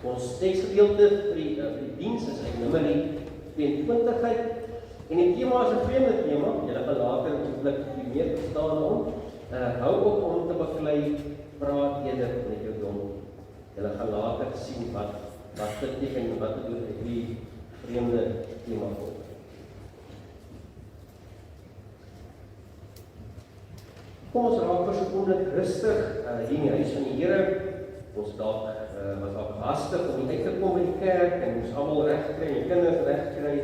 Ons teksgedeelte vir die diens is uit Numeri 22 en die tema is 'n vreemde tema, julle gaan later hopelik meer verstaan om. Hou op om te beklei, praat eerder met jou dom. Julle gaan later sien wat beteken en wat bedoel met die vreemde tema word. Kom ons raak vir 'n oomblik rustig hier in die huis van die Here. Ons dalk was al hastig om uit te kom in die kerk en ons almal reg kry en die kinders reg kry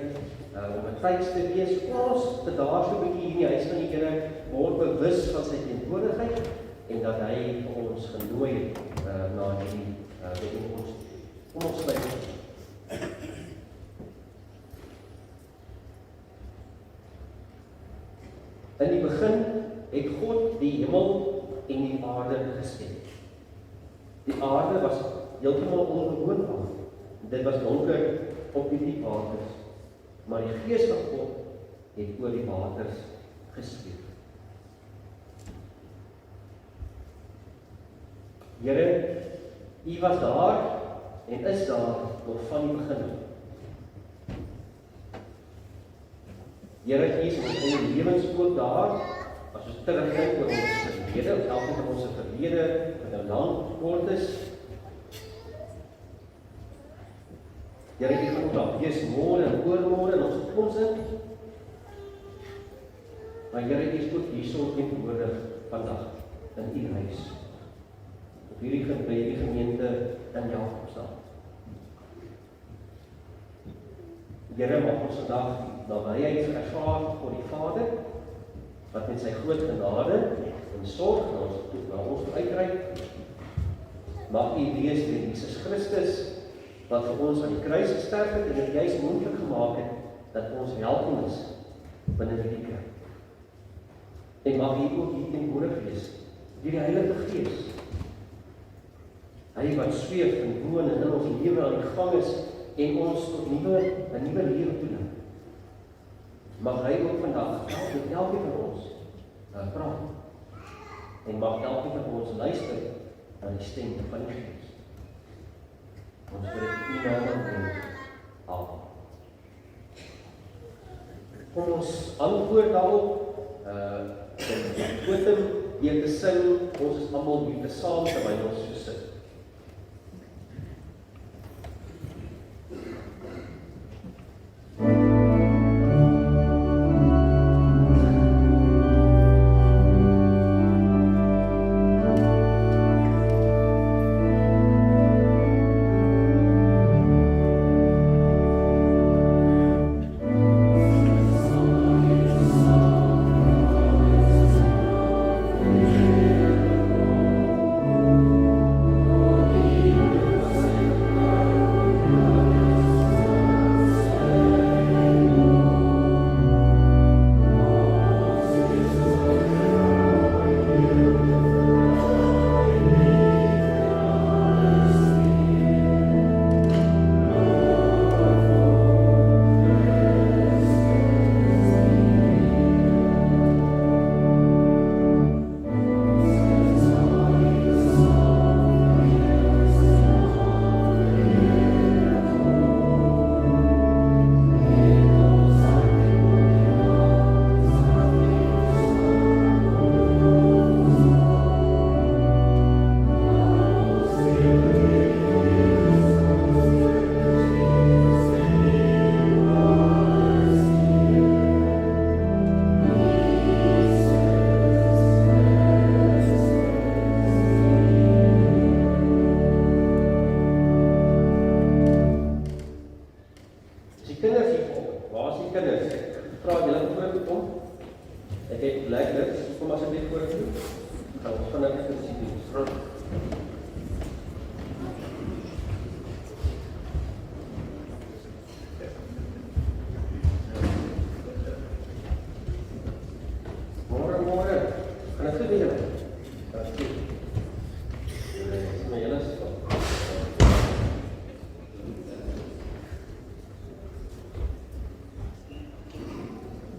om 'n tyd te wees. Ons te daar so 'n bietjie hier in die huis van die Here word bewus van sy teenwoordigheid en dat hy vir ons genooi het na hierdie byeenkoms. Kom ons sluit. In die begin het God die hemel en die aarde geskep. Die aarde was heeltemal onbewoonbaar. Dit was donker op die diep waters, maar die Gees van God het oor die waters gesweef. Here, U was daar en is daar nog van die begin. Here, U is in ons lewens ook daar, as ons terugdink oor ons verlede, of elke van ons verlede, wat nou lang kort is. Here, U gaan ons daar wees môre en oormôre in ons toekoms in. Maar Here, U is ook hierso teenwoordig vandag in U huis. Op hierdie gemeente in Jakobstad. Here, mag ons vandag nabyheid ervaar voor die Vader, wat met sy groot genade en sorg na ons uitreik. Mag U wees deur Jesus Christus, wat vir ons aan die kruis gesterf het en dit juis moontlik gemaak het, dat ons welkom is binne die kerk. En mag U ook hier teenwoordig wees, deur die Heilige Gees. Hy wat sweef en woon en in ons lewe aan die gang is en ons tot 'n nuwe lewe toelaat. Mag hy ook vandag met elkeen van ons praat. En mag elkeen van ons luister na die stem van die Gees. Ons bid dit in U naam en amen. Kom ons antwoord daarop in Totem deur te sing. Ons is almal hier saam terwyl ons so sit. Thank vorentoe kom. Ek het lekker, kom asseblief vorentoe. Ons gaan net iets doen. Môre. Kan dit goed wees? Dat is goed. Dis my hele stap.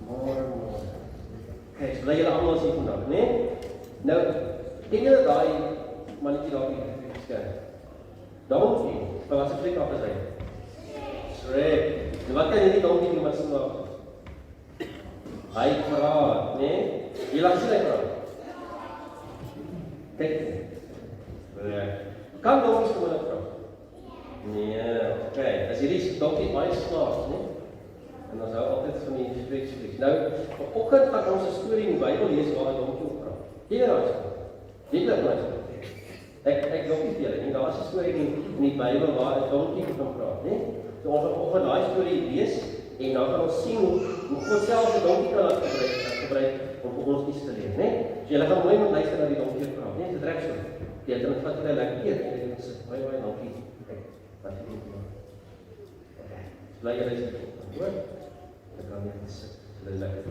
Môre. Kyk, bly julle almal as hier vandag, né? Nou, ken julle daai mannetjie daar hier geskerp? Donkie, wat was 'n flik af as hy? Shrek. Nou wat kan hierdie donkie doen wat so maak? Hy praat, né? Jy laat sien hy praat. Kyk. Kan donkies kom hulle praat? Nee, okay. As hierdie donkie baie snaaks, né? En ons hou altyd van die spreekspreek. Nou, vanoggend gaan ons 'n storie in die Bybel lees waar 'n donkie op praat. Jy raai. Jy bly maar. Ek dink nie julle nie, daar is 'n storie in die Bybel waar 'n donkie kan praat, né? So ons gaan vanoggend daai storie lees en dan gaan ons sien hoe God self 'n donkie kan gebruik om vir ons iets te leer, né? So julle gaan mooi moet luister na die donkie praat, né? Dit reg so. Jy het dan vat jy lekker eet en jy sê, "Baie donkie." Kyk, wat jy doen. Okay. Bly jy reg. Hoor? Ek gaan net sit. Dit is lekker.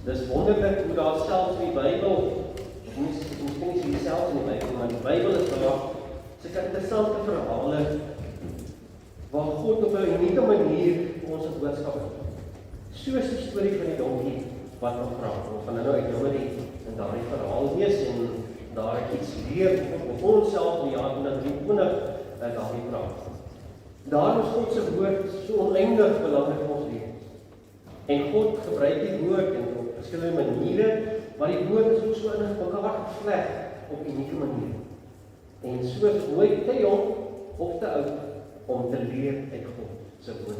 Dis wonderlik hoe daar selfs in die Bybel, miskien nie selfs in die Bybel, maar die Bybel is daar sulke interessante verhale waar God op 'n unieke manier ons 'n boodskap het. Soos die storie van die donkie wat ons praat. Ons gaan nou uit in daardie verhaal lees en daar iets leer vir onsself in die jaar 2020 daardie praat. Daarom is God se woord so oneindig belangrik vir ons lewe. En God gebruik die woord en op verskillende maniere, maar die woord is so in mekaar gevleg op 'n unieke manier. En so mooi te jong of te oud om te leer uit God se woord.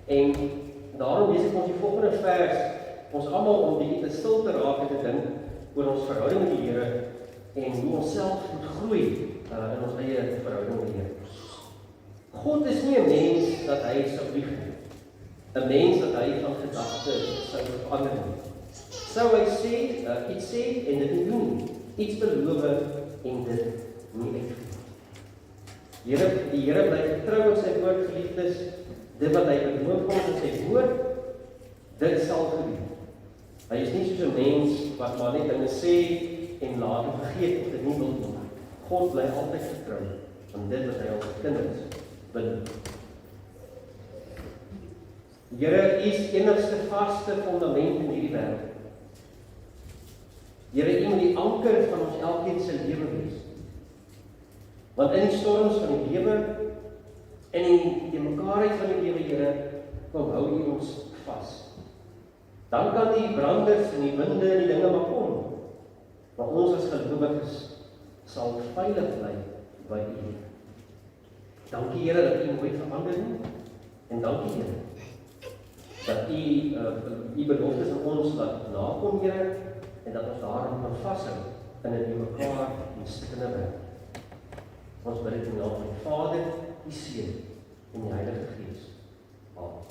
En daarom lees ek ons die volgende vers, ons almal om bietjie te stil te raak en te dink oor ons verhouding met die Here en hoe ons self moet groei in ons eie verhouding met die Here. God is nie 'n mens dat hy sou lieg nie. 'n Mens dat hy van gedagtes sou verander nie. Sou hy sê, iets sê en dit nie doen nie. Iets beloof en dit nie uitvoer. Die Here bly getrou aan sy woord, geliefdes. Dit wat hy beloof ons in sy woord, dit sal gebeur. Hy is nie soos 'n mens wat maar net dinge sê en later vergeet of dit nie wil doen. God bly altyd getrou aan dit wat hy aan sy kinders beloof. Here, U is enigste vaste fundament in hierdie wêreld. Here, U moet die anker van ons elkeen se lewe wees. Want in die storms van die lewe en in die mekaarheid van die lewe, Here, kom hou U ons vas. Dan kan die branders en die winde en die dinge maar kom. Maar ons as gelowiges sal veilig bly by U. Dankie, Here, dat U nooit verander nie. En dankie, Here, dat U beloftes aan ons laat nakom, Here, en dat ons daarin kan vashou in 'n mekaar en stikkende wêreld. Ons bid dit in die naam van die Vader, die Seun en die Heilige Gees. Amen.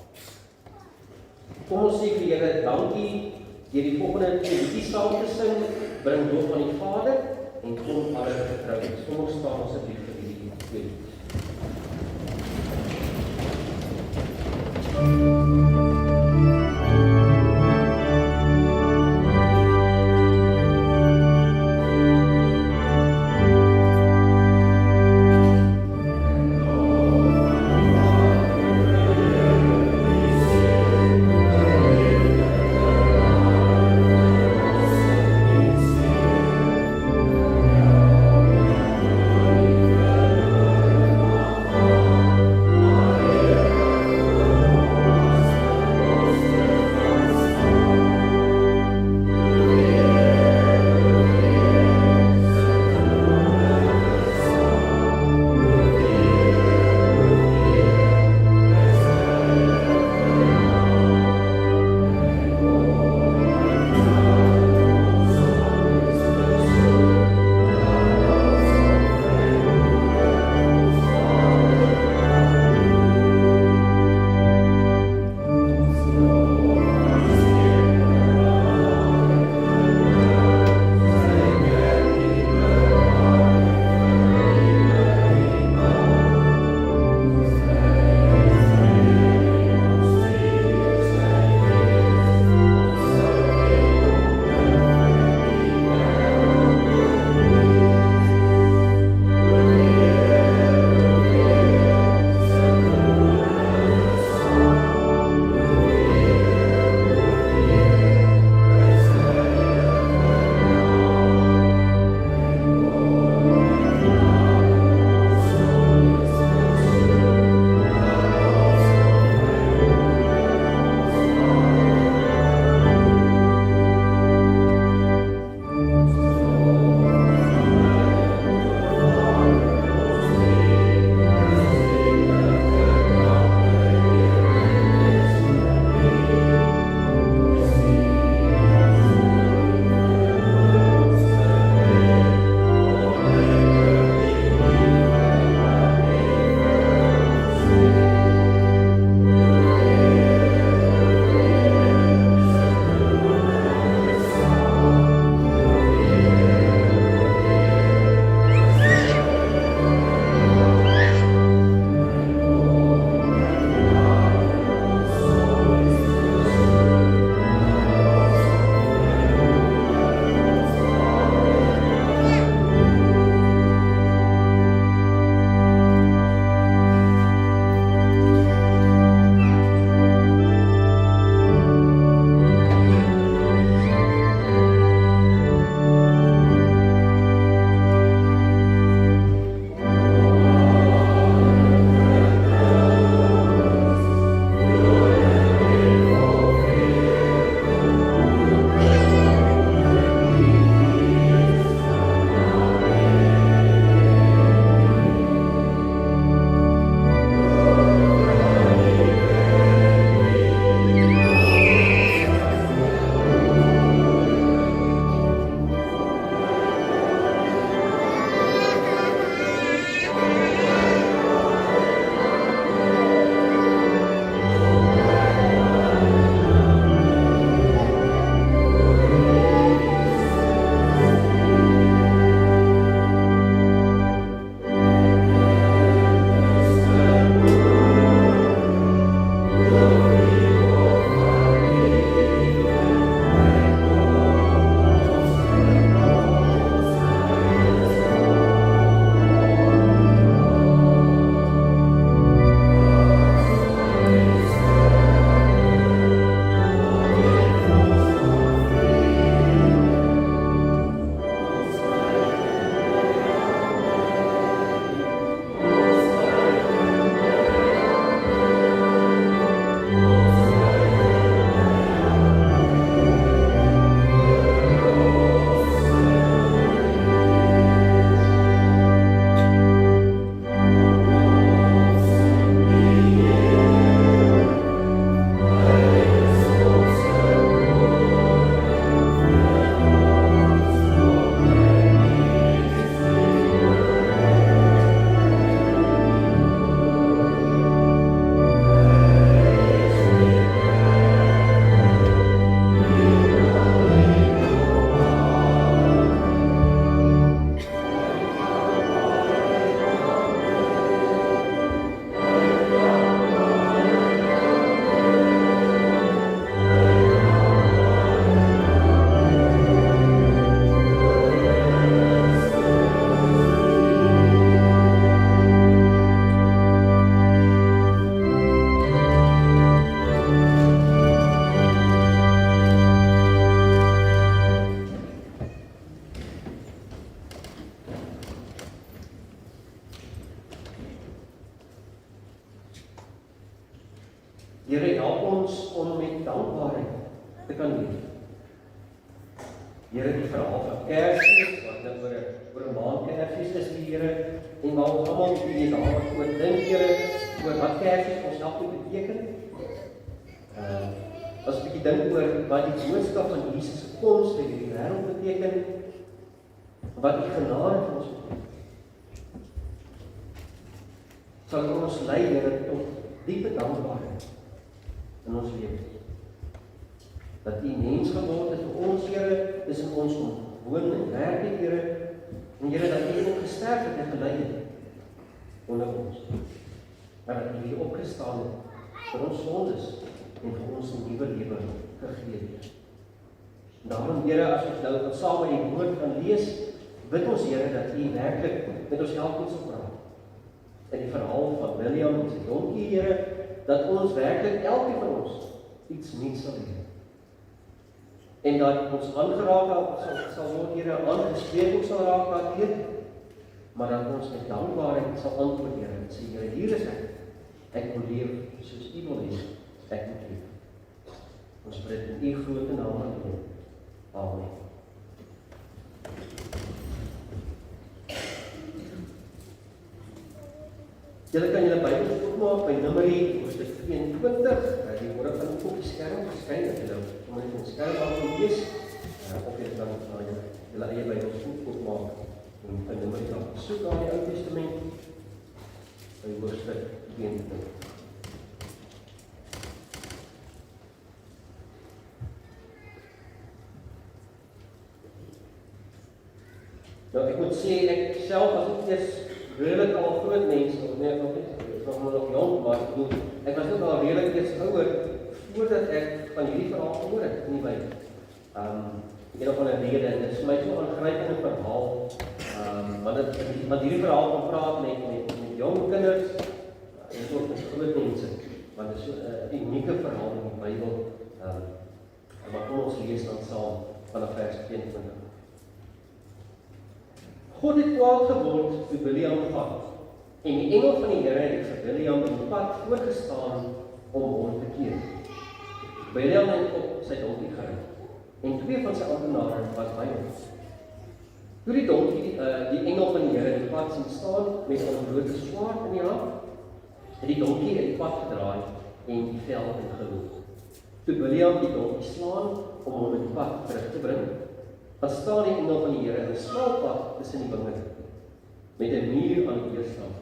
Kom ons sê vir Here, dankie deur die volgende liedjie saam te sing, bring lof aan die Vader en kom alle vertrou. Kom ons staan asseblief vir hierdie liedjie. Here, help ons om met dankbaarheid te kan leef. Here, die verhaal van Kersfees, wat nou oor 'n maand Kersfees is, die Here, en waar ons almal die daaroor oor dink, Here, oor wat Kersfees ons help moet beteken. As 'n bietjie dink oor wat die boodskap van Jesus se koms in hierdie wêreld beteken, wat die genade vir ons beteken. Sal ons lei, Here, tot diepe dankbaarheid in ons lewe. Dat U mens geword het vir ons, Here, tussen ons woon en werk, Here, en Here, dat U ook gesterf het en gelei het onder ons. Maar dat U hier opgestaan het vir ons sondes en vir ons 'n nuwe lewe gegee het. Daarom, Here, as ons nou saam met die woord kan lees, bid ons, Here, dat U werklik met ons help ons praat. In die verhaal van William en sy donkie, Here, dat ons werklik elkeen van ons iets nuuts sal leer. En dat ons aangeraak sal word, Here, aangespreek sal raak daardeur, maar dat ons met dankbaarheid sal antwoord, Here, en sê, Here, hier is ek wil leef soos U wil hê, ek moet leef. Ons bid in U groot naam alleen. Amen. Julle kan julle Bybels oopmaak by Numeri hoofstuk 22. Die woorde van op die skerm verskyn, dat julle sommer net 'n skerm aan kan lees. Of jy dan julle eie Bybels oopmaak en by Numeri gaan soek aan die Ou Testament by hoofstuk 22. Nou, ek moet sê, ek self as ek eers redelijk al groot mense, nee, ek was nog jong, maar ek was ook al redelijk eers ouder, voordat ek van hierdie verhaal gehoor het, in die Bybel. Ek het nog van 'n rede, en dit is vir my so 'n aangrypende verhaal, want hierdie verhaal kan praat met jong kinders, en ook met groot mense, want dit is so 'n unieke verhaal in die Bybel, maar kom ons lees dan saam vanaf vers 22. God het kwaad geword toe Biliam gaan, en die engel van die Here het vir Biliam in die pad voorgestaan om hom te keer. Biliam het op sy donkie gery, en 2 van sy amptenare was by hom. Toe die donkie die engel van die Here in die pad sien staan met 'n groot swaard in die hand, het die donkie in die pad gedraai en die vel ingeloop. Toe Biliam die donkie slaan om hom in die pad terug te bring, dan staan die engel van die Here in 'n smal pad tussen die wingerde, met 'n muur aan die weerskant.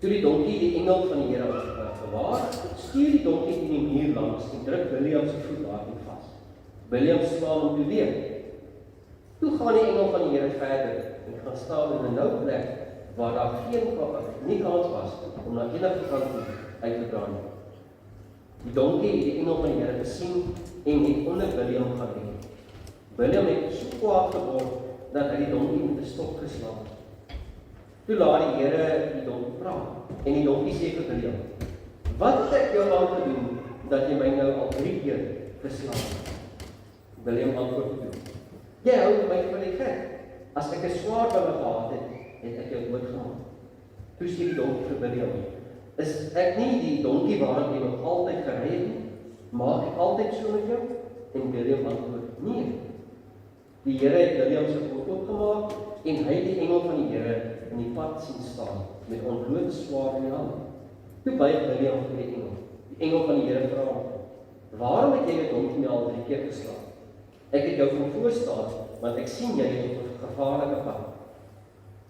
Toe die donkie die engel van die Here gewaar, stuur die donkie in die muur langs en druk Biliam se voet daarin vas. Biliam slaan hom toe weer. Toe gaan die engel van die Here verder en gaan staan in 'n nou plek waar daar nie kans was om na enige kant uit te draai. Die donkie het die engel van die Here gesien en het onder Biliam gaan lê. Biliam het so kwaad geword dat hy die donkie met 'n stok geslaan het. Toe laat die Here die donkie praat en die donkie sê vir Biliam: "Wat het ek jou aan gedoen dat jy my nou al 3 keer geslaan het?" Biliam antwoord toe: "Jy hou my vir die gek. As ek 'n swaard by my gehad het, het ek jou doodgemaak." Toe sê die donkie vir Biliam: "Is ek nie die donkie waarop jy nog altyd gery het nie? Maak ek altyd so met jou?" En Biliam antwoord: "Nee." Die Here het Biliam se oë oopgemaak en hy het die engel van die Here in die pad sien staan met 'n ontbloote swaard in die hand. Toe buig Biliam voor die engel. Die engel van die Here vra hom: "Waarom het jy die donkie al 3 keer geslaan? Ek het jou kom voorstaan, want ek sien jy is op 'n gevaarlike pad.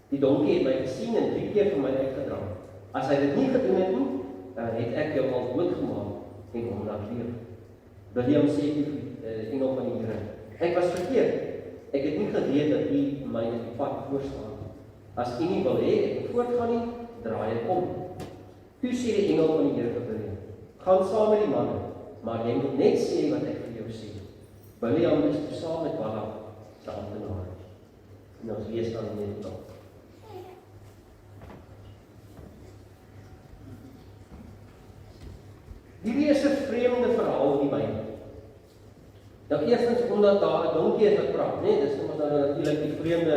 Die donkie het my gesien en 3 keer vir my uitgedra. As hy dit nie gedoen het nie, dan het ek jou al doodgemaak en hom laat leef." Biliam sê die engel van die Here: "Ek was verkeerd. Ek het nie geweet dat U my in die pad voorstaan. As U nie wil hê ek moet voortgaan nie, draai ek om." Toe sê die engel van die Here vir Biliam: "Gaan saam met die manne, maar jy moet net sê wat ek vir jou sê." Biliam is toe saam met Balak se amptenare. En ons lees dan net nog. Hierdie is 'n vreemde verhaal in die Bybel. Nou eerstens omdat daar 'n donkie is wat praat, né? Dis omdat daar natuurlik die vreemde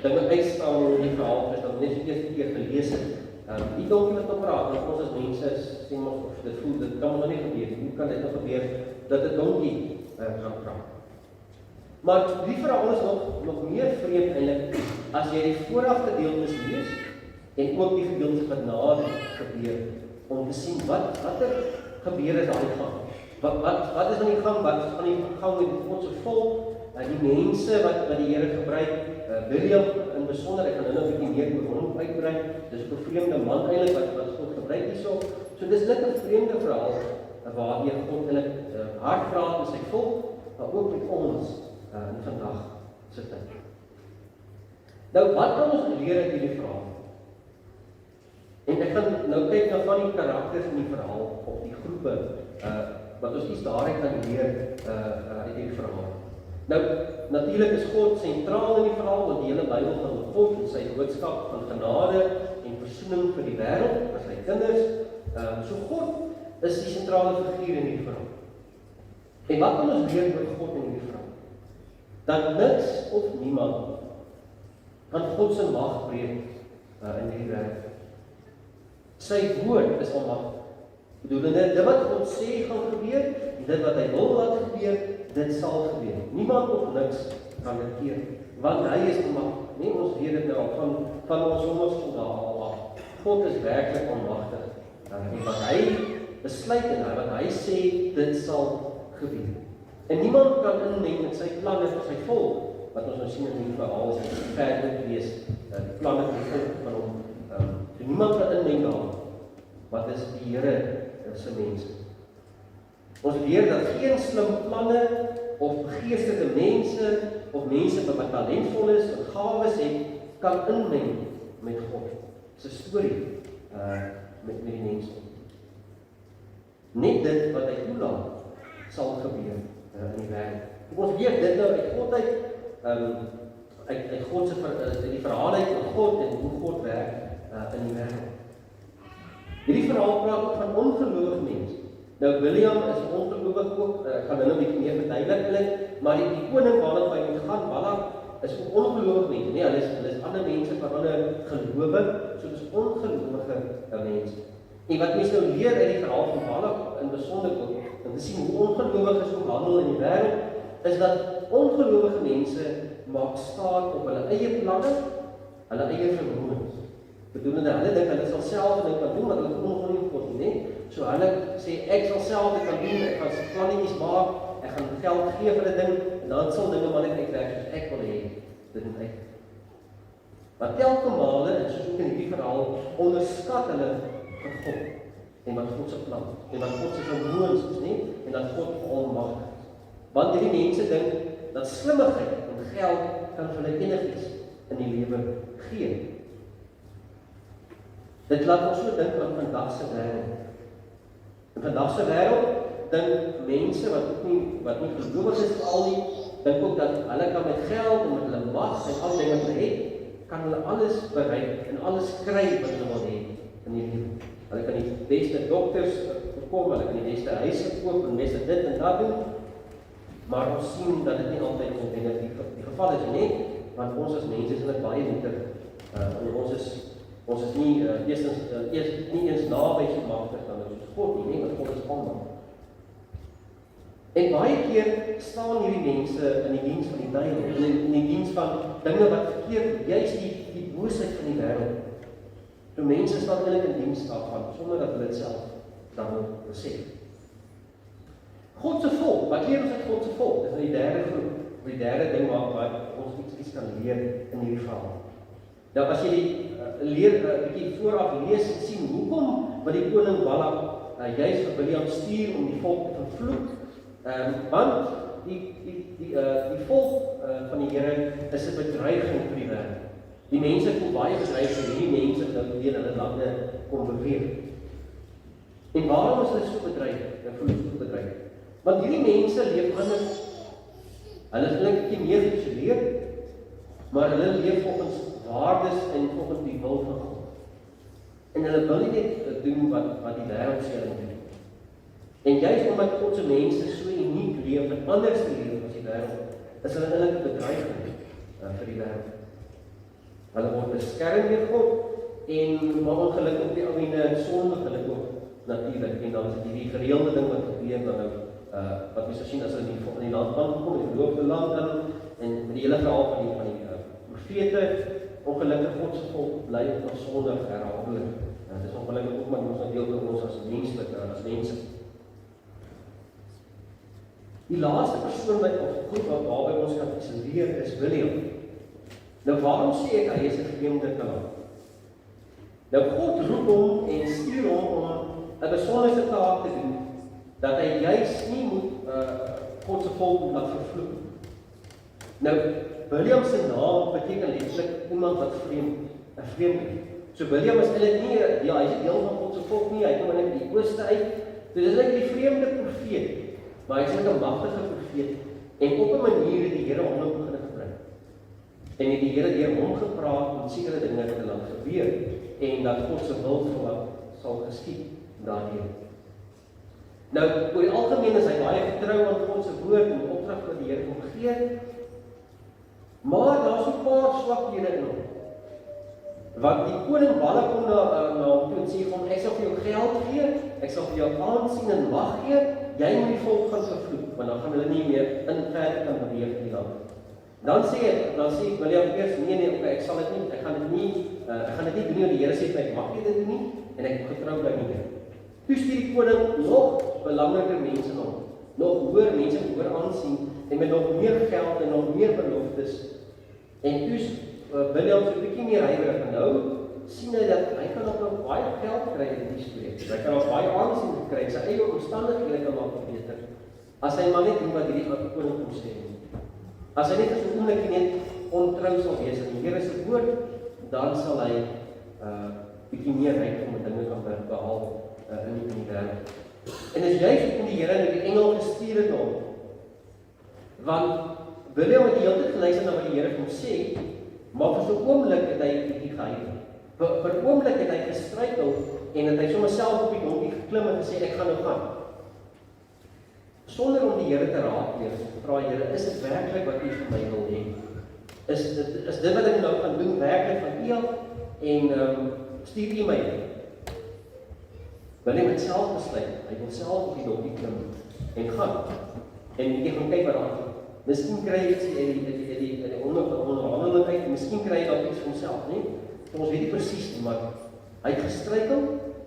dinge uitstaan in die verhaal, is dat net die eerste keer gelees het. Die donkie wat praat, want ons as mense sê ons of dit voel, dit kan ons nie gebeur. Hoe kan dit nou gebeur dat 'n donkie gaan praat? Maar die verhaal is nog meer vreemd eintlik as jy die vorige gedeeltes lees en ook die gedeeltes wat na dit gebeur om te sien wat gebeur is aan die gang. Wat is aan die gang? Wat is aan die gang met God se volk? Die mense wat die Here gebruik, William in besonder, ek gaan nou 'n bietjie meer oor hom uitbrei. Dis 'n vreemde man eintlik wat God gebruik hierso. So dis net 'n vreemde verhaal waardeur God eintlik hard praat met sy volk, maar ook met ons in vandag se tyd. Nou wat kan ons leer uit hierdie verhaal? En ek gaan nou kyk na van die karakters in die verhaal of die groepe wat ons iets daaruit kan leer uit hierdie verhaal. Nou, natuurlik is God sentraal in die verhaal, want die hele Bybel gaan oor God en sy boodskap van genade en versoening vir die wêreld, as sy kinders. So God is die sentrale figuur in hierdie verhaal. En wat kan ons leer oor God in hierdie verhaal? Dat niks of niemand kan God se mag breek in hierdie wêreld. Sy woord is almagtig. Bedoelende, dit wat God sê gaan gebeur, en dit wat hy wil laat gebeur, dit sal gebeur. Niemand of niks kan dit keer, want hy is almagtig. Nee, ons weet dit nou al van ons onderskondaal af. God is werklik almagtig. En wat hy besluit en wat hy sê, dit sal gebeur. En niemand kan inmeng met sy planne vir sy volk, wat ons nou sien in die verhaal is ver moet wees, die planne vir die volk van hom. So niemand kan inmeng daarin. Wat is die Here se mense? Ons leer dat geen slim planne of geestelike mense of mense wat talentvol is en gawes het, kan inmeng met God se storie met die mense. Net dit wat hy toelaat sal gebeur in die wêreld. Ons weet dit nou uit God uit God se die verhale van God en hoe God werk in die wêreld. Hierdie verhaal praat ook van ongelowige mense. Nou William is ongelowig ook, ek gaan nou 'n bietjie meer verduidelik, maar die koning waarna hy moet gaan, Balak, is ook ongelowige mense. Nee, hulle is ander mense van ander gelowe, so dis ongelowige mense. En wat mense nou leer uit die verhaal van Balak in besonder ook, om te sien hoe ongelowiges handel in die wêreld, is dat ongelowige mense maak staat op hulle eie planne, hulle eie vermoëns. Bedoelende, hulle dink hulle sal self dit kan doen, maar hulle glo nie God nie. So hulle sê ek sal self dit kan doen, ek gaan plannetjies maak, ek gaan geld gee vir 'n ding en dan sal dinge maar net uitwerk soos ek wil hê dit moet uit. Maar telke male, en soos ook in hierdie verhaal, onderskat hulle vir God en wat God se plan en wat God se vermoëns is, nie? En dat God almagtig is. Want hierdie mense dink dat slimmigheid en geld kan vir hulle enigiets in die lewe gee. Dit laat ons so dink aan vandag se wêreld. In vandag se wêreld dink mense wat nie gelowig is al nie, dink ook dat hulle kan met geld en met hulle mag en al dinge wat hulle het, kan hulle alles bereik en alles kry wat hulle wil hê in die lewe. Hulle kan die beste dokters bekom, hulle kan die beste huise koop en beste dit en dat doen. Maar ons sien dat dit nie altyd noodwendig die geval is nie, want ons as mense is net baie nietig. Ons is nie nie eens naby so magtig dan soos God nie, want God is almagtig. En baie keer staan hierdie mense in die diens van die duiwel, in die diens van dinge wat verkeerd, juist die boosheid van die wêreld. So mense staan eintlik in diens daarvan, sonder dat hulle dit self dan besef. God se volk, wat leer ons uit God se volk? Dis die derde groep, die derde ding waar ons iets kan leer in hierdie verhaal. Nou as jy die leer 'n bietjie vooraf lees en sien hoekom wat die koning Balak juis vir Biliam stuur om die volk te vervloek, want die volk van die Here is 'n bedreiging vir die wêreld. Die mense voel baie bedreig en hierdie mense nou weer hulle lande kom beweeg. En waarom is hulle so bedreig? Hulle voel so bedreig. Want hierdie mense leef anders. Hulle is eintlik nie meer geïsoleerd, maar hulle leef volgens waardes en volgens die wil van God. En hulle wil nie net doen wat die wêreld sê hulle moet doen. En juist omdat God se mense so uniek leef en anders leef as die wêreld, is hulle eintlik 'n bedreiging vir die wêreld. Hulle word beskerm deur God en maar ongelukkig op die ou ene sonder geluk ook natuurlik, en dan is dit hierdie gereelde ding wat gebeur dan nou, wat mens sien as hulle in die land aankom, in die beloofde land en met die hele verhaal van die profete, ongelukkig God se volk bly nog sonder herhaling. Dit is ongelukkig ook maar ons deel van ons as mense. Die laaste persoon of groep waarby ons kan isoleer is William. Nou waarom sê ek hy is 'n vreemde kaland? Nou God roep hom en stuur hom om 'n besondere taak te doen, dat hy juis nie moet God se volk laat vervloek. Nou William se naam beteken letterlik iemand wat vreemd, 'n vreemdeling. So William is eintlik nie, ja, hy is deel van God se volk nie, hy kom in die ooste uit. Dit is eintlik die vreemde profeet, maar hy is 'n magtige profeet en op 'n manier het die Here hom begin gebruik. En het die Here deur hom gepraat om sekere dinge te laat gebeur en dat God se wil sal geskied daardeur. Nou, oor die algemeen is hy baie getrou aan God se woord en opdrag wat die Here hom gee. Maar daar's 'n paar swakhede in hom. Want die koning Balak kom na hom toe en sê hom, ek sal vir jou geld gee, ek sal vir jou aansien en mag gee, jy moet die volk gaan vervloek, want dan gaan hulle nie meer verder kan beweeg in die land. Dan sê William eers, nee, ek sal dit nie, ek gaan dit nie doen, want die Here sê ek mag nie dit doen nie, en ek moet getrou bly nie. Toe stuur die koning nog belangriker mense na hom, nog hoër mense met hoër aansien, en met nog meer geld en nog meer beloftes. En toe William so 'n bietjie meer huiwerig, en nou sien hy dat hy kan ook baie geld kry in die spreek. Hy kan ook baie aansien kry, sy eie omstandighede kan maak beter. As hy maar net doen wat hierdie koning kom sê. As hy net as 'n oomblik net ontrou sal wees aan die Here se woord, dan sal hy bietjie meer ryk om dinge kan behaal in die wêreld. En as jy in die Here die engel gestuur het hom, want William het die hele tyd geluister na wat die Here hom sê, maar vir so 'n oomblik het hy bietjie gehuil. Vir 'n oomblik het hy gestruikel en het hy sommer self op die donkie geklim en gesê ek gaan nou gaan. Sonder om die Here te raadpleeg, vra Here, is dit werklik wat U vir my wil hê? Is dit wat ek nou gaan doen werklik van U af en stuur U my? William het self besluit, hy wil self op die donkie klim en gaan. En jy gaan kyk wat daar gebeur. Miskien kry hy iets in die onderhandeling uit, miskien kry hy dalk iets vir homself, nie? Ons weet nie presies nie, maar hy het gestruikel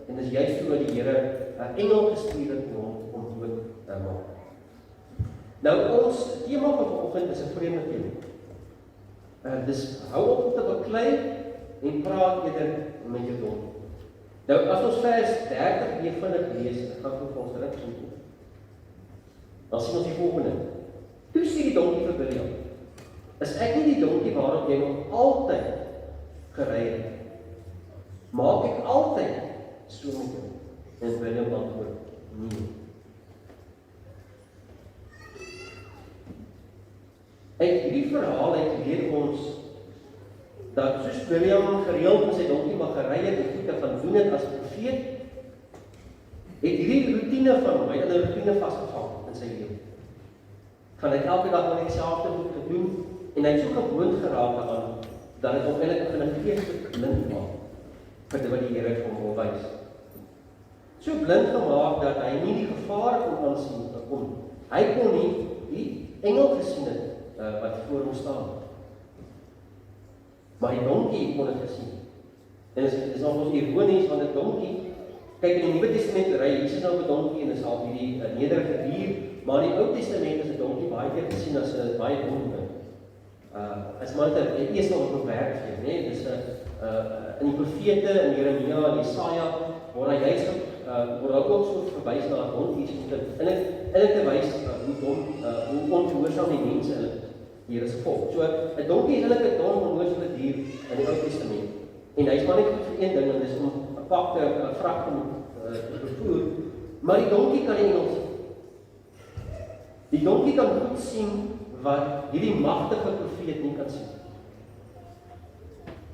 en dis juist toe dat die Here 'n engel gestuur het om dood te maak. Nou ons tema van vanoggend is 'n vreemde tema. Dis hou op om te baklei en praat eerder met jou dom. Nou as ons vers 30 weer vinnig lees, gaan vir ons ruk so. Dan sien ons die volgende. Toe sê die donkie vir William, is ek nie die donkie waarop jy nog altyd gery het? Maak ek altyd so met jou? En William antwoord, nee. Uit hierdie verhaal leer ons dat soos William gereeld met sy donkie mag gery het en goede gaan doen het as profeet, het hierdie routine van hom, hy het 'n routine vasgevang in sy lewe. Van hy elke dag wat hy dieselfde moet gedoen, en hy het so gewoond geraak daaraan, dat het hom eintlik begin geestelik blind maak, vir dit wat die Here vir hom wil wys. So blind gemaak, dat hy nie die gevare kon aansien kon. Hy kon nie die engel gesien het, wat voor hom staan. Maar die donkie kon het gesien. En dit is almoes ironies, want die donkie, kyk in die Nuwe Testament ry, Jesus nou op 'n donkie, en is al hierdie nederige dier, maar in die Ou Testament is 'n donkie baie keer gesien as 'n baie dom ding. As maar dit eers nog op werk gee, né? Dis in die profete, in Jeremia en Jesaja, word hy juist word ook so verwys na donkies en dit te wys hoe ongehoorsaam die mense hulle hier is volk. So 'n donkie is eintlik 'n dom onnozele dier in die Ou Testament. En hy's maar net goed vir een ding, en dis om 'n pak te vrag te vervoer, maar die donkie kan nie Engels. Die donkie kan goed sien wat hierdie magtige profeet nie kan sien.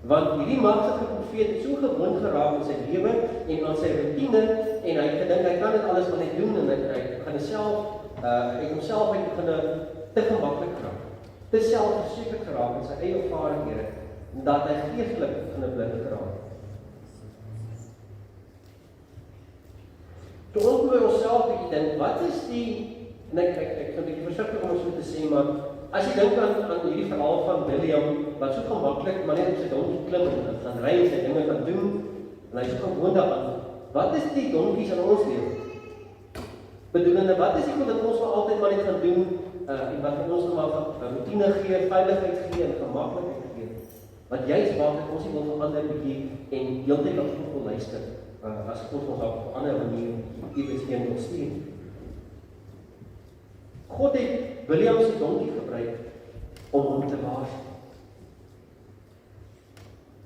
Want hierdie magtige profeet het so gewoond geraak in sy lewe en aan sy routine, en hy gedink hy kan dit alles wat hy doen, en hy gaan homself begin te gemaklik geraak, te selfverseker geraak in sy eie vaardighede, dat hy geestelik van 'n blind geraak. toe ons by onsself bietjie dink, wat is die, en ek is 'n bietjie versigtig om so te sê, maar as jy dink aan hierdie verhaal van William, wat so gemaklik, maar net op sy donkie klim en gaan ry en sy dinge kan doen, en hy is so gewoond daaraan, wat is die donkies in ons lewe? Bedoelende, wat is die goed dat ons maar altyd maar net gaan doen, en wat ons nou maar routine gee, veiligheid gee en gemaklikheid gee, wat juist maak dat ons nie wil verander bietjie en heeltyd op God wil luister, as ons op 'n ander manier iewers heen wil stuur. God het William se donkie gebruik om hom te waarsku.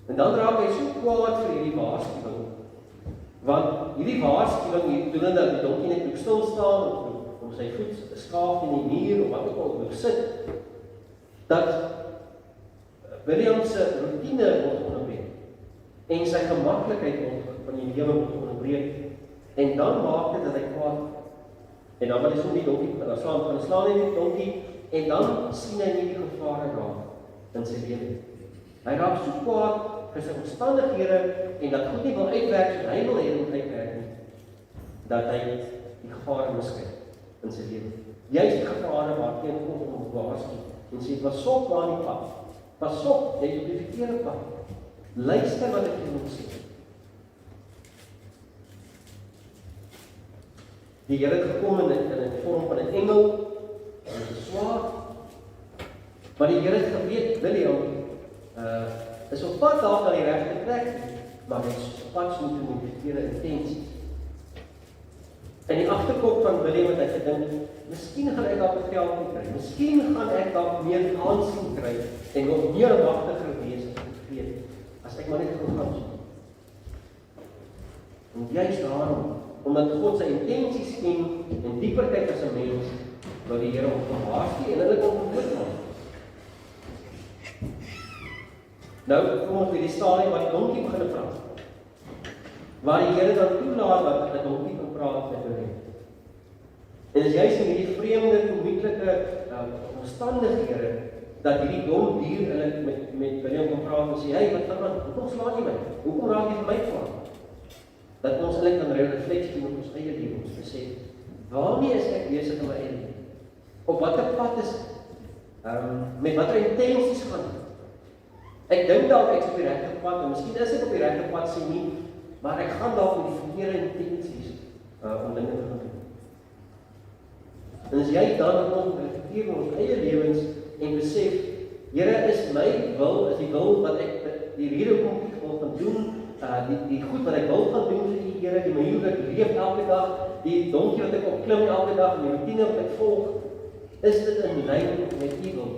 En dan raak hy so kwaad vir hierdie waarskuwing, want hierdie waarskuwing doen dat die donkie net moet stil staan om sy voet skaaf in die muur of wat ook al moet sit, dat William se routine word onderbreek en sy gemaklikheid van die lewe word onderbreek, en dan maak dit dat hy kwaad, en dan wil hy so die donkie slaan hy die donkie, en dan sien hy nie die gevare raak in sy lewe. Hy raak so kwaad vir sy omstandighede en dat goed nie wil uitwerk soos hy wil hê dit moet uitwerk nie, dat hy die gevare miskyk in sy lewe. Juist die gevare waarteen God hom waarsku en sê, pas op aan die pad. Pas op, jy is op die verkeerde pad. Luister wat ek jou moet sê. Die Here het gekom in die vorm van 'n engel, en 'n swaard, maar die Here het geweet, William, is op pad daar na die regte plek, maar hy is op pad so met die verkeerde intensies. In die agterkop van William het hy gedink, miskien gaan ek dalk geld kry, miskien gaan ek dalk meer aansien kry, en nog meer magtiger wees as ek weet, as ek maar net gou gaan sien. En juist daarom, omdat God sy intensies ken en dieper kyk as 'n mens, wil die Here hom waarsku en hulle kom verhoed maak. Nou kom ons by die stadium waar die donkie begin praat. Waar die Here dan toelaat dat 'n donkie kan praat met hom. En is juist in hierdie vreemde, komieklike omstandighede dat hierdie dom dier met William kan praat en sê, hey, wat gaan aan? Hoekom slaan jy my? Hoekom raak jy vir my kwaad? Dat ons eintlik kan refleksie met ons eie lewe, ons besef, waarmee is ek besig in my eie lewe? Op watter pad is met watter intensies gaan ek? Ek dink dalk ek is op die regte pad, en miskien is ek op die regte pad, sê nie, maar ek gaan dalk met die verkeerde intensies om dinge te gaan doen. En as jy dan ons reflekteer in ons eie lewens en besef, Here, is my wil, is die wil wat ek, die rede hoekom ek wil gaan doen, die goed wat ek wil gaan doen vir die Here, die manier wat ek leef elke dag, die donkie wat ek opklim elke dag, en die routine wat ek volg, is dit in lyn met U wil?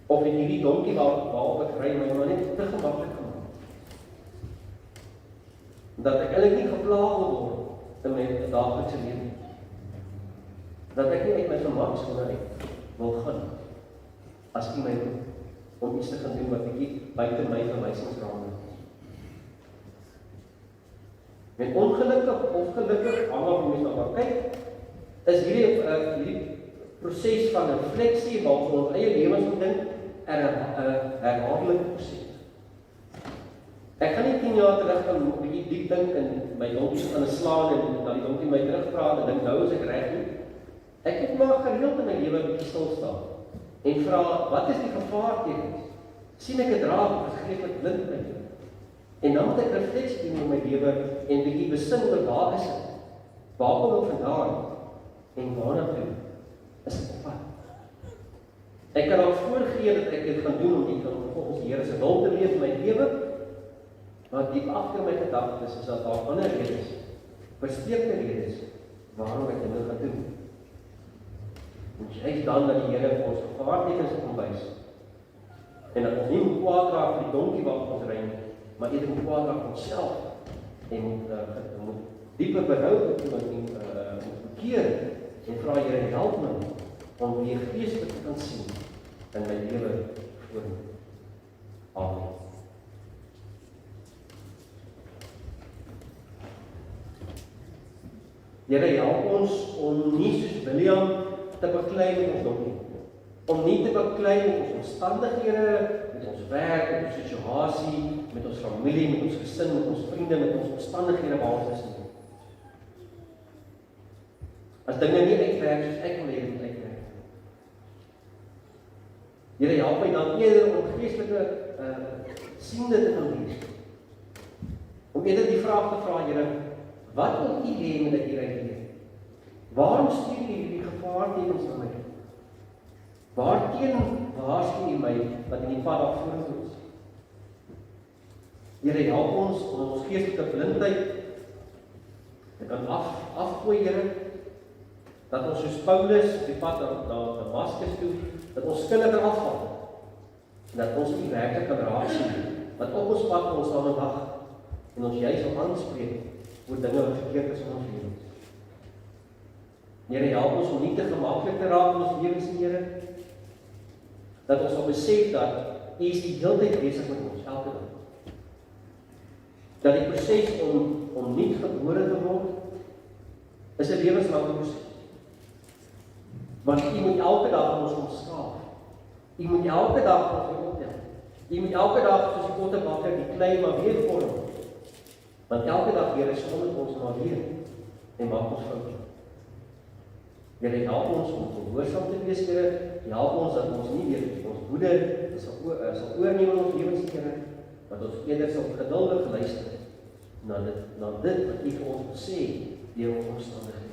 Of in hierdie donkie waarop ek ry, maar net te gemaklik gemaak. Dat ek eintlik nie geplaag wil word in my daaglikse lewe. Dat ek nie uit my gemaksonheid wil gaan, as U my roep, om iets te gaan doen wat bietjie buite my verwysingsrame is. En ongelukkig of gelukkig, hang af hoe mens na kyk, is hierdie proses van refleksie waarop ons eie lewens moet dink, 'n herhaaldelike proses. Ek kan nie 10 jaar terug gaan 'n bietjie diep dink en my donkies gaan slaan en dan die donkie my terugpraat en dink nou is ek reg nie. Ek het maar gereeld in my lewe 'n bietjie stil staan en vra, wat is die gevaartekens? Sien ek dit raak of is geestelik blind in my lewe? En dan moet ek refleksie doen in my lewe en bietjie besin oor waar is ek? Waar kom ek vandaan? En waarna toe is ek op pad? Ek kan ook voorgee dat ek dit gaan doen om nie volgens die Here se wil te leef in my lewe, maar diep agter my gedagtes is dat daar ander redes, versteekte redes, waarom ek dit gaan doen. En juist dan dat die Here vir ons gevaartekens kom wys, en dat ons nie moet kwaad raak vir die donkie wat ons ry, maar eerder moet kwaad raak vir onsself, en moet dieper berou moet bekeer, en vra Here, help my, om weer geestelik te kan sien, in my lewe voor my. Amen. Here, help ons om nie soos William te beklei met ons donkie, om nie te beklei met ons omstandighede, met ons werk, met ons situasie, met ons familie, met ons gesin, met ons vriende, met ons omstandighede waar ons is nie. As dinge nie uitwerk soos ek wil hê dit moet uitwerk. Here, help my dan eerder om geestelike siende te kan wees. Om eerder die vraag te vra, Here, wat wil U hê met ek hieruit leer? Waarom stuur U hierdie gevaartekens aan my? Waarteen waarsku U my wat in die pad daar voor ons? Here, help ons om ons geestelike blindheid te kan afgooi, Here, dat ons soos Paulus op die pad na Damaskus toe, dat ons kinderlik afval, en dat ons nie werklik kan raak sien, wat op ons pad ons aan 'n dag, en ons juist sal aanspreek oor dinge wat verkeerd is in ons lewens. Here, help ons om nie te gemaklik te raak in ons lewens, Here, dat ons sal besef dat U is die hele tyd besig met ons, elke dag. Dat die proses om nie gebore te word, is 'n lewenslange proses. Want U moet elke dag ons ontslaaf. U moet elke dag ons optel. U moet elke dag soos die pottebakker die klei maar weer vorm. Want elke dag weer is ons maar weer en maak ons foute. Here, help ons om gehoorsaam te wees, Here. Help ons dat ons nie weer ons woede sal oorneem in ons lewens, Here, dat ons eerder sal geduldig luister na dit wat U vir ons wil sê deur ons omstandighede.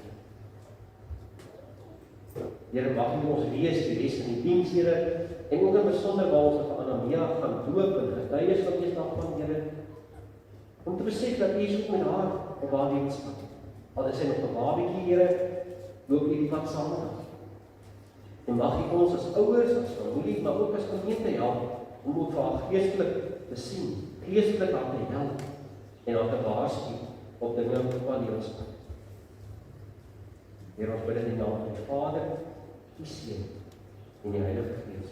Here, mag U ons wees die res van die diens, Here, en ook in besonder waar ons vir Anamia gaan doop en getuies van wees daarvan, Here, om te besef dat U is ook met haar op haar lewenspad. Al is sy nog 'n babietjie, Here, loop U die pad saam met haar. En mag U ons as ouers, as familie, maar ook as gemeente help om ook vir haar geestelik te sien, geestelik haar te help en haar te waarsku op dinge op haar lewenspad. Here, ons bid in die naam van die Vader, die Seun en die Heilige Gees.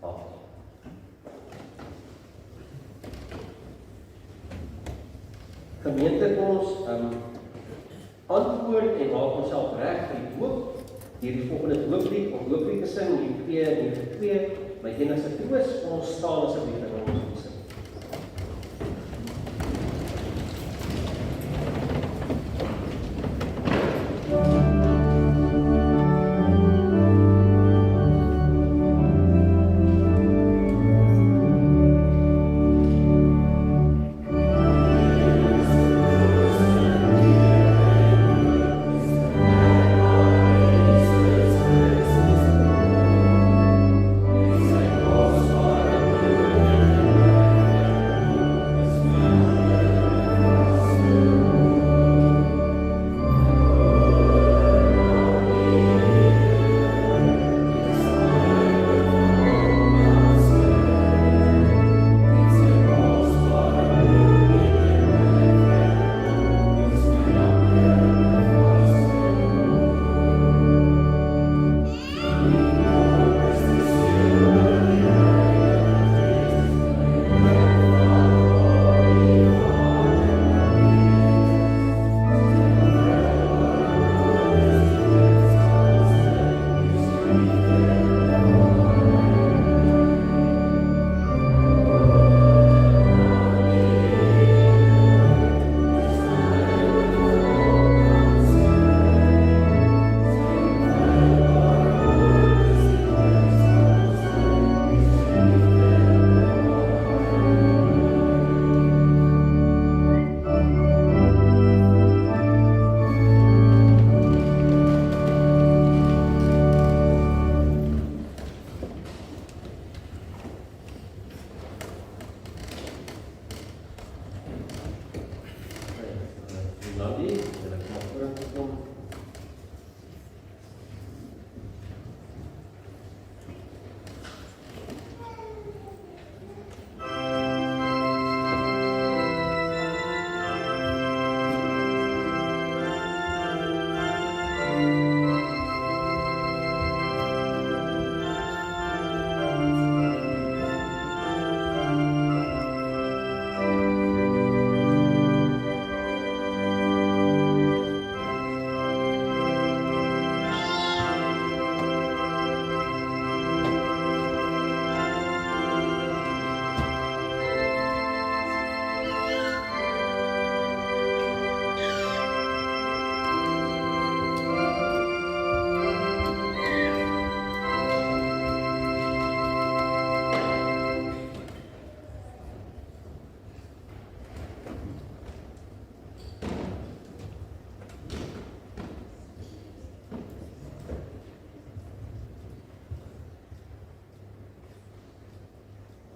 Amen. Gemeente, kom ons antwoord en maak onsself reg vir die doop deur die volgende dooplied of dooplied te sing, die 2, my enigste troos, ons staan asseblief in ons sing.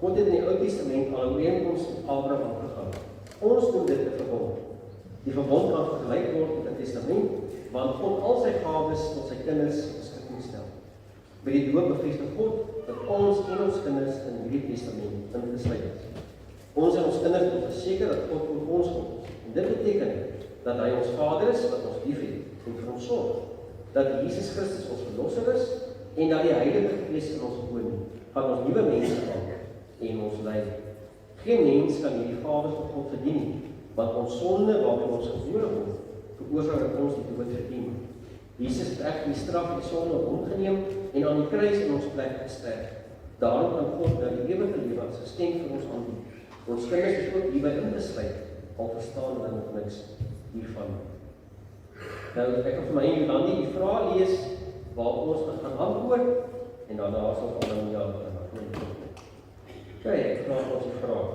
God het in die Ou Testament al 'n ooreenkoms met Abraham gehou. Ons noem dit 'n verbond. Die verbond kan vergelyk word met 'n testament, want God al sy gawes tot sy kinders beskikking stel. By die doop bevestig God dat ons en ons kinders in hierdie testament ingesluit is. Ons en ons kinders moet verseker dat God vir ons God is. En dit beteken dat hy ons Vader is wat ons liefhet en vir ons sorg. Dat Jesus Christus ons verlosser is en dat die Heilige Gees in ons woon, gaan ons nuwe mense maak en ons lei. Geen mens kan hierdie gawes van God verdien nie, want ons sonde waarmee ons gebore word, veroorsaak dat ons die dood verdien. Jesus het echt die straf en die sonde op hom geneem en aan die kruis in ons plek gesterf. Daarom kan God nou die ewige lewe as 'n geskenk vir ons aanbied. Ons kinders is ook hierby ingesluit, al verstaan hulle nog niks hiervan. Nou, ek wil vir my en Jolandi die vraag lees waar ons gaan antwoord en daarna sal ons dan ja. Kyk, ek vra ons die vraag.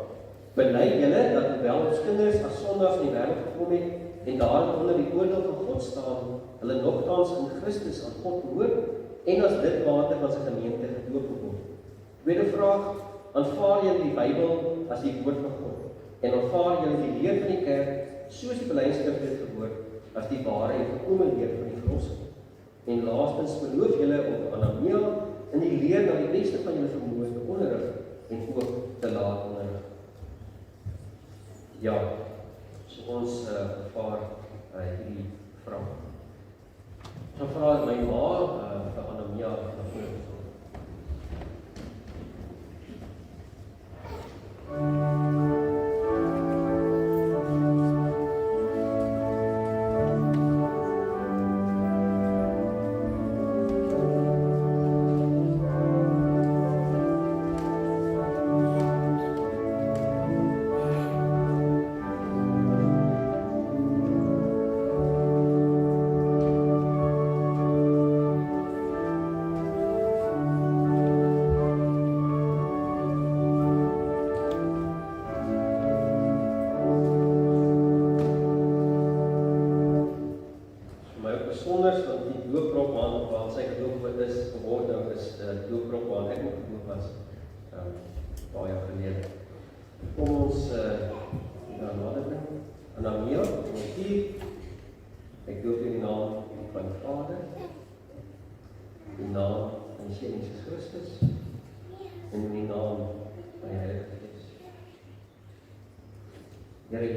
Bely julle dat hoewel ons kinders as sondaars in die wêreld gekom het en daarom onder die oordeel van God staan, hulle nogtans in Christus aan God behoort en as lidmate van sy gemeente gedoop word? Tweede vraag, aanvaar julle die Bybel as die woord van God en aanvaar julle die leer van die kerk soos die belydskrif dit verwoord as die ware en volkome leer van die verlossing? En laastens, beloof julle om Anania in die leer na die beste van julle vermoë te onderrig en ook te laat onderrig? Ja, so ons vaar hierdie vraag. So vraag my ma vir Anania na vore.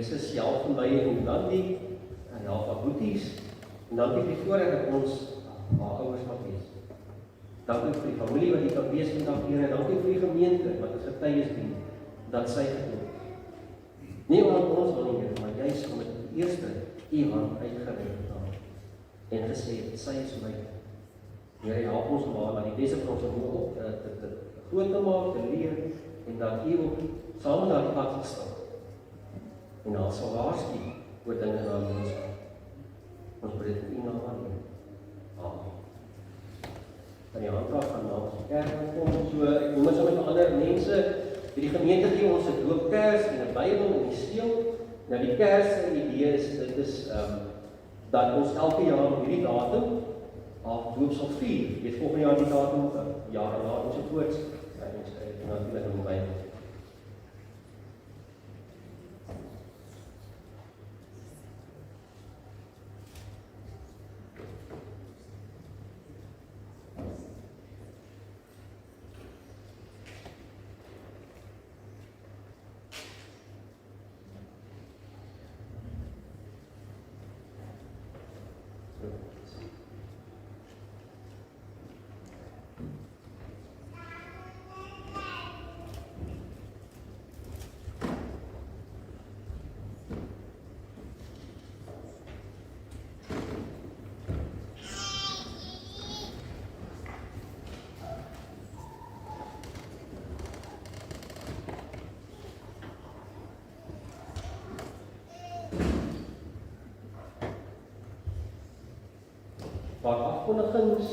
Jesus help vir my en Dandy en help aan boeties en dankie vir die voorreg dat ons haar ouers mag wees. Dankie vir die familie wat jy kan wees vandag, Here, en dankie vir die gemeente wat ons getuies dien dat sy gedoen. Nie omdat ons wil nie, maar juist omdat die eerste u hand uitgereik het en gesê het, sy is my. Here, help ons om haar na die beste van ons vermoë op te groot te maak, te leer en dat u ook saam met haar pad gestaan. En al sal waarsku oor dinge na ons. Ons bid dit in u naam alleen. Amen. Dan die aanvraag van namens die kerk kom, so ek noem dit so met ander mense, die gemeente gee ons 'n doopkers en 'n Bybel en die steel. Nou die kers se idee is dit is dat ons elke jaar op hierdie datum af doop sal vier. Dit volgende jaar die datum, jare later ensovoorts. Ja, ons skryf natuurlik in die Bybel. Paar afkondigings,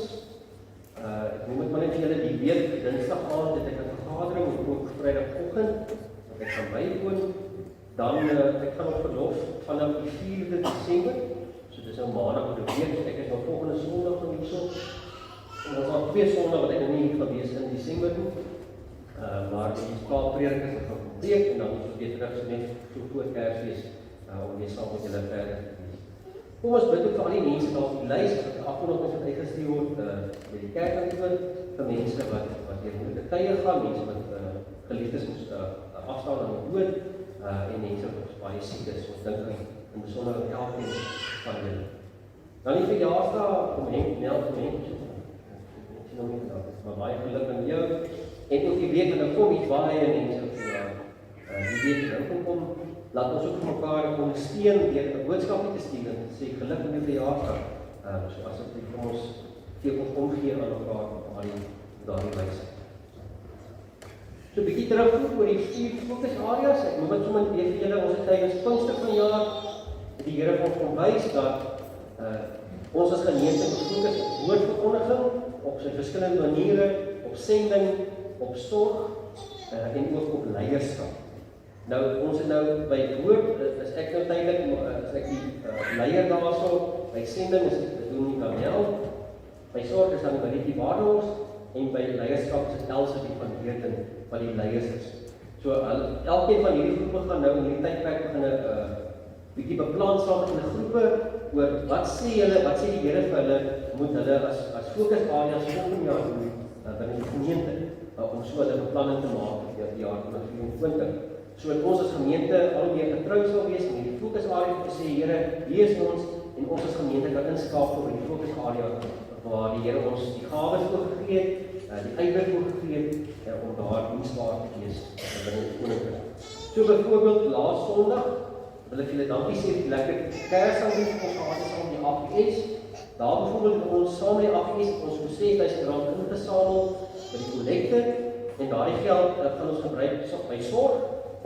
ek noem het maar net vir julle die week, dinsdag aand het ek 'n vergadering, ook vrydagoggend, wat ek gaan bywoon, dan ek gaan op verlof vanaf die 4de Desember, so dis nou maandag op die week, ek is nou volgende Sondag van hierso, en ons al 2 Sondag wat ek nou nie gaan wees in Desember nie, Maar die skaalpredikers het gaan preek en dan ons weer terug net so voor Kersfees om weer saam met julle verder te wees. Kom ons bid ook vir al die mense daar op die lys wat afgelope wat uitgestuur word by die kerk en vir mense wat deur moeilike tye gaan, mense wat geliefdes moes afstaan aan die dood en mense wat baie siek is. Ons dink in besonder aan elkeen van julle. Dan die verjaarsdag om Henk maar baie geluk aan jou en ook die week en dan kom iets baie mense op die week en dan kom laat ons ook mekaar ondersteun deur 'n boodskap te stuur en sê geluk met die verjaarsdag. So asseblief kom ons omgee aan mekaar op daardie wyse. So 'n bietjie terugvoer oor die 4 fokusareas. Ek moet sommer weer vir julle ons het tydens Pinkster vanjaar die Here vir ons kom wys dat ons as gemeente gefokus op woordverkondiging op sy verskillende maniere, op sending, op sorg en ook op leierskap. Nou, ons het nou by woord, is ek nou tydelik, is ek die leier daarso, by sending is dit doen nie Kamel, by sorg is dan Marietje Waardenhorst, en by leierskap is dit Elsie die van Heerden, wat die leiers is. So, elkeen van hierdie groepe gaan nou in die tydperk begin bietjie beplan saam in die groepe, oor wat sê die Here vir hulle, moet hulle as fokusareas volgende jaar doen, binne die gemeente, om so hulle beplanning te maak vir die jaar 2024. So dat ons as gemeente al meer getrou sal wees met die fokusarea te sê, Here, hier is ons, en ons as gemeente kan inskakel vir die fokusarea waar die Here ons die gawes gegee het, die ywer gegee het, om daar diensbaar te wees binne die koninkryk. So byvoorbeeld laas Sondag wil ek julle dankie sê vir die lekker Kersdiens vir ons gehad saam met die AGS. Daar byvoorbeeld ons saam met die AGS ons R6000 ingesamel vir die kollekte en daardie geld gaan ons gebruik by sorg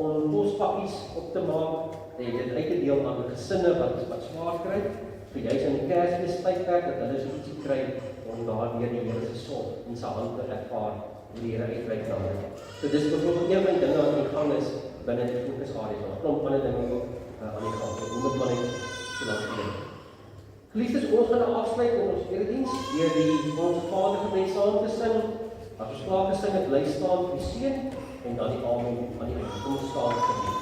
om bospakkies op te maak en dit uit te deel aan gesinne wat swaar kry, vir juis in die Kersfeestydperk dat hulle so ietsie kry om daardeur die Here se sorg in sy hand te ervaar en die Here uitreik na hulle. So dis byvoorbeeld een van die dinge wat in gang is binne die fokusarea. 'n Klomp ander dinge ook aan die gang. So moet maar net so lank doen. Geliefdes, ons gaan nou afsluit met ons erediens deur die Ons Vader gebed saam te sing. As ons klaar gesing het, bly staan vir die seën en dan die amen aan die einde. Kom ons staan vir die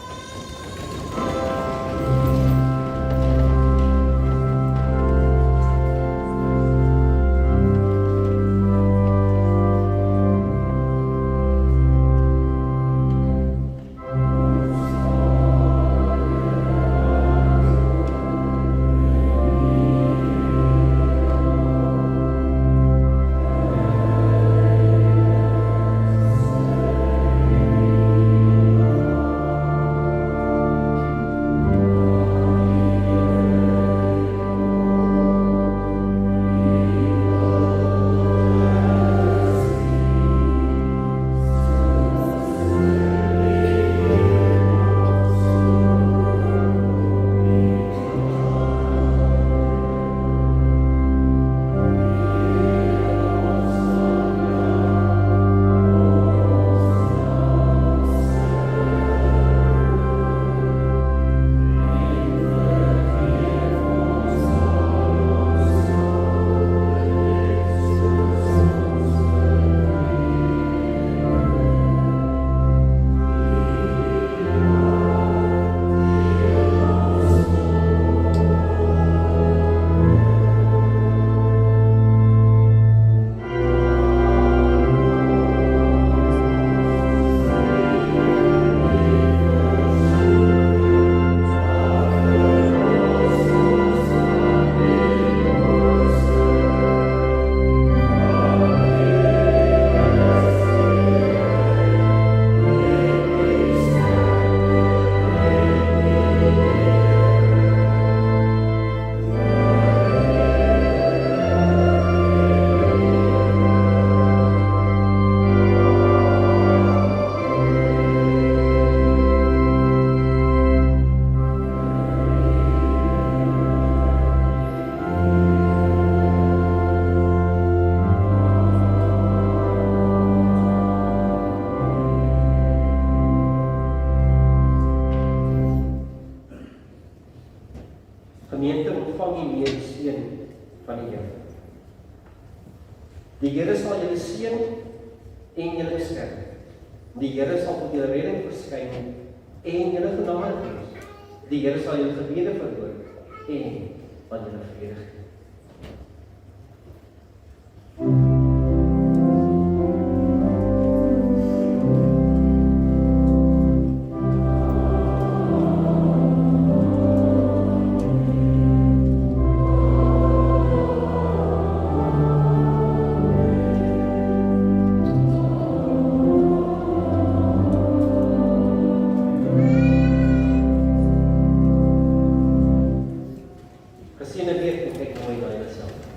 Gemeente, ontvang die meer seën van die Here. Die Here sal julle seën en julle beskerm. Die Here sal tot julle redding verskyn en julle genade wees. Die Here sal julle gebede verhoor en aan julle vrede gee. Geseënde week en kyk mooi na jouself.